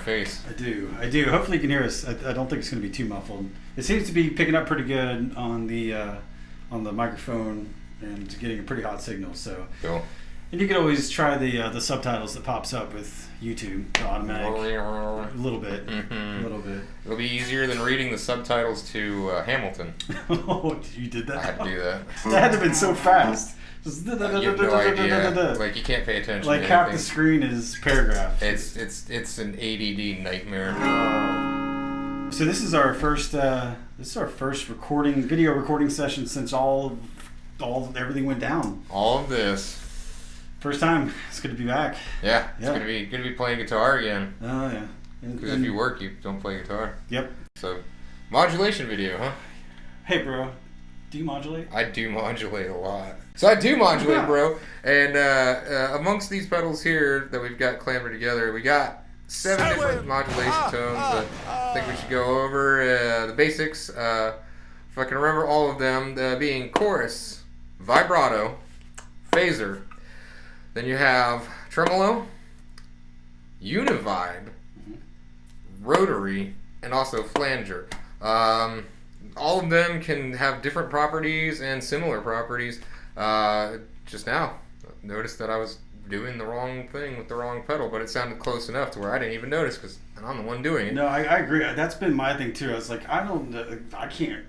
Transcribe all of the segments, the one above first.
face. I do. Hopefully you can hear us. I don't think it's going to be too muffled. It seems to be picking up pretty good on the microphone and getting a pretty hot signal. So. Cool. And you can always try the subtitles that pops up with YouTube, the automatic. A little bit. A little bit. It'll be easier than reading the subtitles to Hamilton. Oh, you did that? I had to do that. That had to have been so fast. Just you have no idea. Like, you can't pay attention like to half anything. the screen is paragraph. It's an ADD nightmare. So this is our first video recording session since everything went down. All of this. First time. It's good to be back. Yeah, it's good to be playing guitar again. Oh yeah. Because if you work, you don't play guitar. Yep. So, modulation video, huh? Hey, bro. Do you modulate? I do modulate a lot. So I do modulate, bro. And amongst these pedals here that we've got clambered together, we got 7 different modulation tones that I think we should go over. The basics, if I can remember all of them, being chorus, vibrato, phaser. Then you have tremolo, univibe, rotary, and also flanger. All of them can have different properties and similar properties. Just now, noticed that I was doing the wrong thing with the wrong pedal, but it sounded close enough to where I didn't even notice because I'm the one doing it. No, I agree. That's been my thing too. I was like, I can't.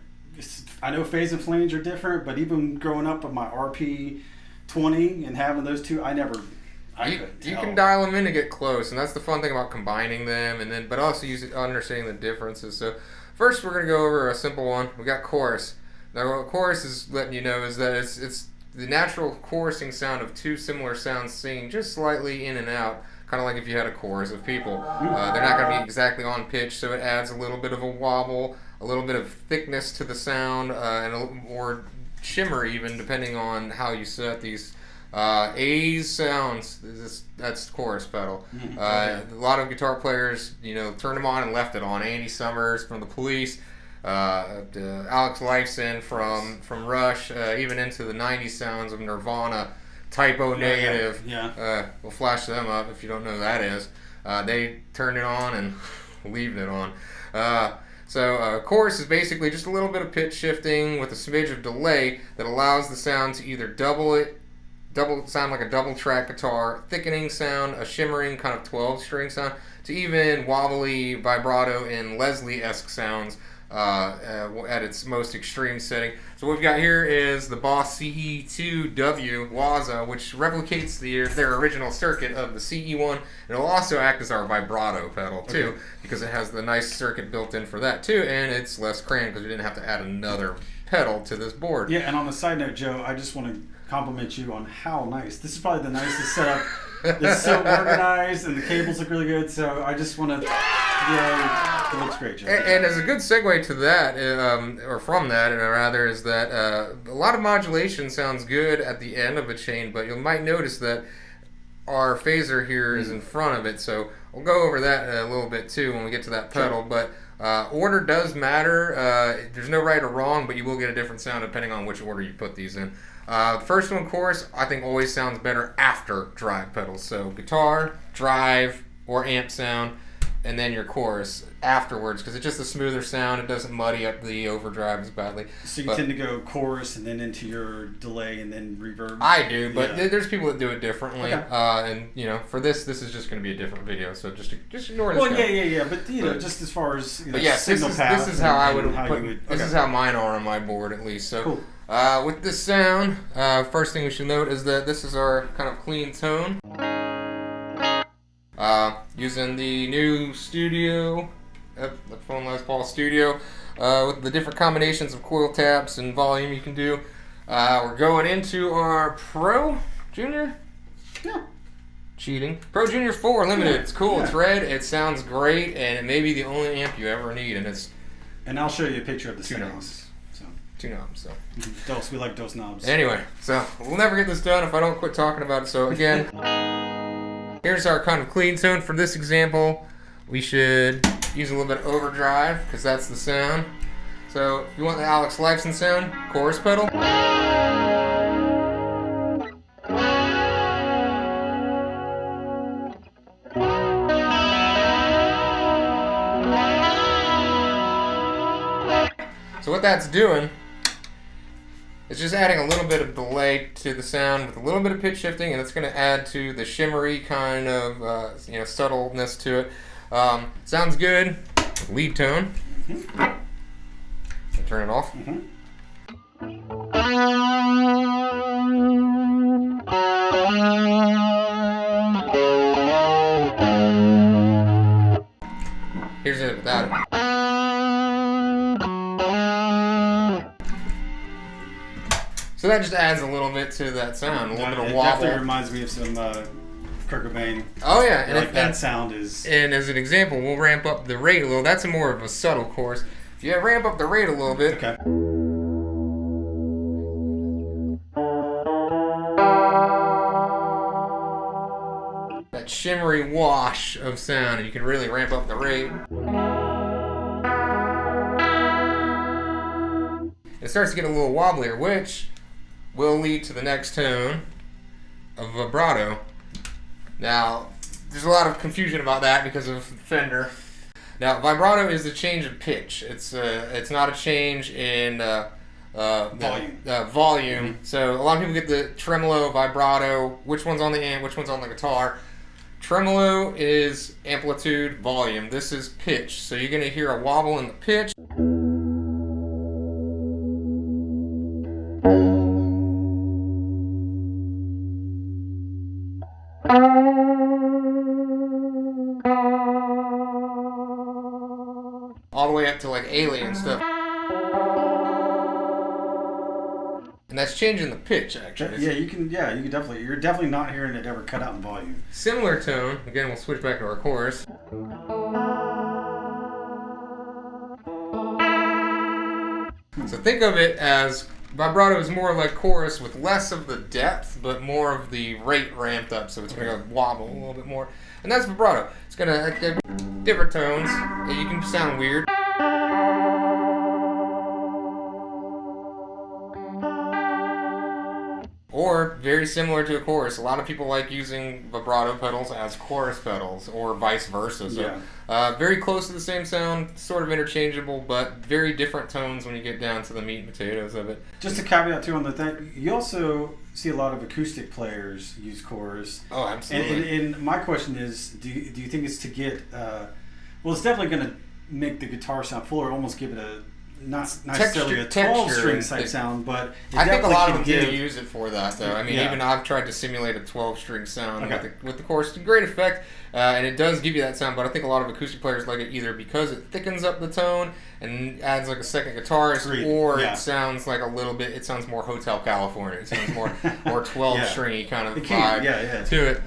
I know phase and flange are different, but even growing up with my RP20 and having those two, you can dial them in to get close, and that's the fun thing about combining them, but also understanding the differences. So first, we're going to go over a simple one. We got chorus. Now, what chorus is letting you know is that it's the natural chorusing sound of two similar sounds singing just slightly in and out, kind of like if you had a chorus of people. They're not going to be exactly on pitch, so it adds a little bit of a wobble, a little bit of thickness to the sound, and a little more shimmer even, depending on how you set these. A's sounds, that's chorus pedal. A lot of guitar players, turned them on and left it on. Andy Summers from The Police, Alex Lifeson from Rush, even into the 90s sounds of Nirvana, Typo Negative. We'll flash them up if you don't know who that is. They turned it on and leaving it on. So chorus is basically just a little bit of pitch shifting with a smidge of delay that allows the sound to either sound like a double track guitar, thickening sound, a shimmering kind of 12-string sound, to even wobbly vibrato and Leslie-esque sounds at its most extreme setting. So what we've got here is the Boss CE-2w Waza, which replicates their original circuit of the CE1. It'll also act as our vibrato pedal too, because it has the nice circuit built in for that too, and it's less cramped because we didn't have to add another pedal to this board. Yeah, and on the side note, Joe, I just want to compliment you on how nice. This is probably the nicest setup. It's so organized and the cables look really good, so I just want to, it looks great, Joe. And as a good segue to that, or from that, rather, is that a lot of modulation sounds good at the end of a chain, but you might notice that our phaser here is in front of it, so we'll go over that a little bit too when we get to that pedal, but order does matter. There's no right or wrong, but you will get a different sound depending on which order you put these in. The first one, chorus, I think always sounds better after drive pedals. So guitar, drive, or amp sound, and then your chorus afterwards, because it's just a smoother sound. It doesn't muddy up the overdrive as badly. So you tend to go chorus and then into your delay and then reverb? I do, but there's people that do it differently. And for this is just going to be a different video, so just ignore this. Well, yeah, but just as far as signal path. This is how I would put. This is how mine are on my board, at least. So. Cool. With this sound, first thing we should note is that this is our kind of clean tone. Using the new Studio, Epiphone Les Paul Studio, with the different combinations of coil taps and volume you can do. We're going into our Pro Jr. Yeah. Cheating. Pro Jr IV Limited. It's cool. Yeah. It's red. It sounds great, and it may be the only amp you ever need. And I'll show you a picture of the settings. Two knobs, so. Dose, we like dose knobs. Anyway, so we'll never get this done if I don't quit talking about it. So again, here's our kind of clean tone for this example. We should use a little bit of overdrive because that's the sound. So if you want the Alex Lifeson sound, chorus pedal. So what that's doing, it's just adding a little bit of delay to the sound with a little bit of pitch shifting, and it's going to add to the shimmery kind of subtleness to it. Sounds good. Lead tone. Turn it off. Here's it without it. So that just adds a little bit to that sound, a little bit of it wobble. It definitely reminds me of some Kurt Cobain. Oh yeah, and that sound is. And as an example, we'll ramp up the rate a little. That's more of a subtle chorus. If you ramp up the rate a little bit. Okay. That shimmery wash of sound, and you can really ramp up the rate. It starts to get a little wobblier, which will lead to the next tone of vibrato. Now, there's a lot of confusion about that because of Fender. Now, vibrato is a change of pitch. It's not a change in volume. Volume. So a lot of people get the tremolo, vibrato, which one's on the amp, which one's on the guitar. Tremolo is amplitude, volume. This is pitch. So you're going to hear a wobble in the pitch. All the way up to like alien stuff. And that's changing the pitch, actually. Yeah, you can definitely. You're definitely not hearing it ever cut out in volume. Similar tone. Again, we'll switch back to our chorus. So think of it as vibrato is more like chorus with less of the depth, but more of the rate ramped up. So it's going to wobble a little bit more. And that's vibrato. It's going to have different tones. And you can sound weird. Or very similar to a chorus. A lot of people like using vibrato pedals as chorus pedals, or vice versa. So, very close to the same sound, sort of interchangeable, but very different tones when you get down to the meat and potatoes of it. Just a caveat too on the thing, you also see a lot of acoustic players use chorus. Oh, absolutely. And my question is, do you think it's to get? Well, it's definitely going to make the guitar sound fuller, almost give it a. Not necessarily a 12-string type sound, but I think a lot of them do use it for that, though. I mean, even I've tried to simulate a 12-string sound with the chorus to great effect, and it does give you that sound. But I think a lot of acoustic players like it either because it thickens up the tone and adds like a second guitarist, or it sounds like a little bit. It sounds more Hotel California. It sounds more 12-stringy kind of vibe to it.